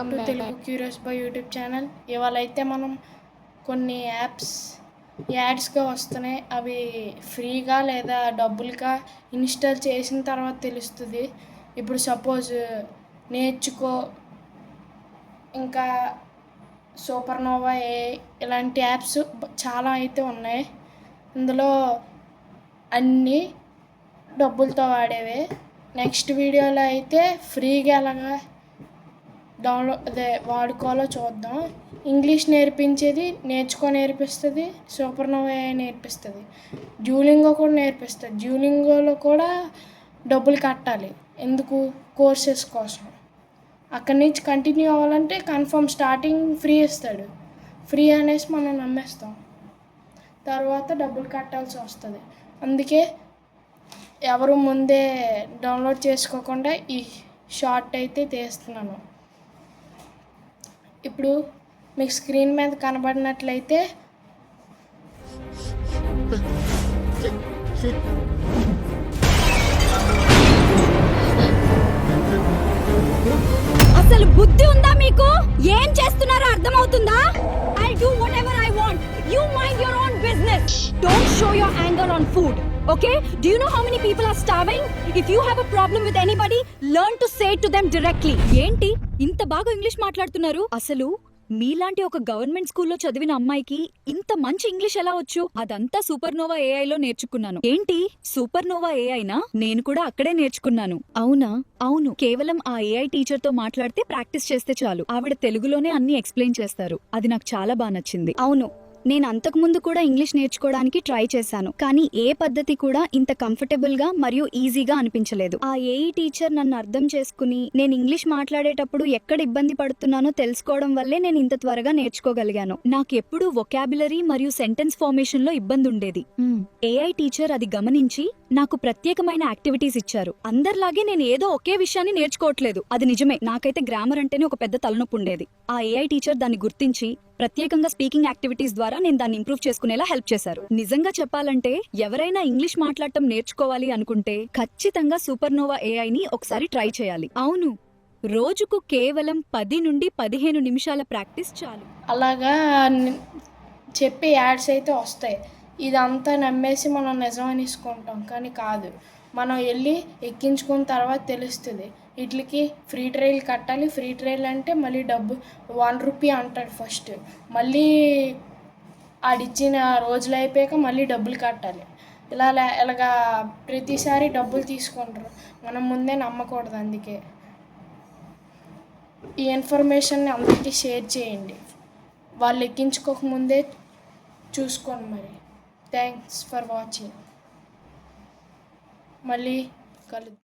Welcome to Telugu curious boy YouTube channel. ఇవాళ అయితే మనం కొన్ని యాడ్స్గా వస్తున్నాయి. అవి ఫ్రీగా లేదా డబ్బులుగా ఇన్స్టాల్ చేసిన తర్వాత తెలుస్తుంది. ఇప్పుడు సపోజ్ నేర్చుకో, ఇంకా సూపర్నోవా ఇలాంటి యాప్స్ చాలా అయితే ఉన్నాయి. ఇందులో అన్నీ డబ్బులతో వాడేవే. నెక్స్ట్ వీడియోలో అయితే ఫ్రీగా ఎలాగా వాడుకోవాలో చూద్దాం. ఇంగ్లీష్ నేర్పించేది నేర్పిస్తుంది, సూపర్నోవా నేర్పిస్తుంది, డ్యూలింగో కూడా నేర్పిస్తుంది. డ్యూలింగోలో కూడా డబ్బులు కట్టాలి, ఎందుకు? కోర్సెస్ కోసం. అక్కడి నుంచి కంటిన్యూ అవ్వాలంటే కన్ఫర్మ్ స్టార్టింగ్ ఫ్రీ ఇస్తాడు. ఫ్రీ అనేసి మనం నమ్మేస్తాం, తర్వాత డబ్బులు కట్టాల్సి వస్తుంది. అందుకే ఎవరు ముందే డౌన్లోడ్ చేసుకోకుండా ఈ షార్ట్ అయితే తీస్తున్నాను. ఇప్పుడు మీకు స్క్రీన్ మీద కనబడినట్లయితే అసలు బుద్ధి ఉందా మీకు? ఏం చేస్తున్నారో అర్థమవుతుందా? I'll do whatever I want. You mind your own business. Don't show your anger on food. Okay? Do you know how many people are starving? If you have a problem with anybody, learn to say it to them directly. ఏంటి ఇంత బాగా English మాట్లాడుతున్నారు? అసలు మీలాంటి ఒక government స్కూల్లో చదివిన అమ్మాయికి ఇంత మంచి ఇంగ్లీష్ ఎలా వచ్చు? అదంతా సూపర్నోవా ఏఐలో నేర్చుకున్నాను. ఏంటి సూపర్నోవా ఏఐనా? నేను కూడా అక్కడే నేర్చుకున్నాను. అవునా? అవును. కేవలం ఆ ఏఐ టీచర్ తో మాట్లాడితే ప్రాక్టీస్ చేస్తే చాలు. ఆవిడ తెలుగులోనే అన్ని ఎక్స్ప్లెయిన్ చేస్తారు. అది నాకు చాలా బాగా నచ్చింది. అవును, నేను అంతకుముందు కూడా ఇంగ్లీష్ నేర్చుకోవడానికి ట్రై చేశాను, కానీ ఏ పద్ధతి కూడా ఇంత కంఫర్టబుల్ గా మరియు ఈజీగా అనిపించలేదు. ఆ ఏఈ టీచర్ నన్ను అర్థం చేసుకుని నేను ఇంగ్లీష్ మాట్లాడేటప్పుడు ఎక్కడ ఇబ్బంది పడుతున్నానో తెలుసుకోవడం వల్లే నేను ఇంత త్వరగా నేర్చుకోగలిగాను. నాకెప్పుడు వొకాబులరీ మరియు సెంటెన్స్ ఫార్మేషన్ లో ఇబ్బంది ఉండేది. ఏఐ టీచర్ అది గమనించి నాకు ప్రత్యేకమైన యాక్టివిటీస్ ఇచ్చారు. అందరిలాగే నేను ఏదో ఒకే విషయాన్ని నేర్చుకోవట్లేదు. అది నిజమే, నాకైతే గ్రామర్ అంటేనే ఒక పెద్ద తలనొప్పి ఉండేది. ఆ ఏఐ టీచర్ దాన్ని గుర్తించి ప్రత్యేకంగా స్పీకింగ్ యాక్టివిటీస్ ద్వారా నేను దాన్ని ఇంప్రూవ్ చేసుకునేలా హెల్ప్ చేశారు. నిజంగా చెప్పాలంటే ఎవరైనా ఇంగ్లీష్ మాట్లాడటం నేర్చుకోవాలి అనుకుంటే ఖచ్చితంగా సూపర్నోవా ఏఐని ఒకసారి ట్రై చేయాలి. అవును, రోజుకు కేవలం 10 నుండి 15 నిమిషాల ప్రాక్టీస్ చాలు. అలాగా చెప్పే యాడ్స్ అయితే వస్తాయి. ఇదంతా నమ్మేసి మనం నిజం అనేసుకుంటాం, కానీ కాదు. మనం వెళ్ళి ఎక్కించుకున్న తర్వాత తెలుస్తుంది. వీటికి ఫ్రీ ట్రయల్ కట్టాలి. ఫ్రీ ట్రయల్ అంటే మళ్ళీ డబ్బు 1 రూపీ అంటాడు ఫస్ట్. మళ్ళీ ఆడిచ్చిన రోజులు అయిపోయాక మళ్ళీ డబ్బులు కట్టాలి. ఇలాగా ప్రతిసారి డబ్బులు తీసుకుంటారు. మనం ముందే నమ్మకూడదు. అందుకే ఈ ఇన్ఫర్మేషన్ని అందరికీ షేర్ చేయండి. వాళ్ళు ఎక్కించుకోకముందే చూసుకోండి. మరి థ్యాంక్స్ ఫర్ వాచింగ్. మళ్ళీ కలుద్దాం.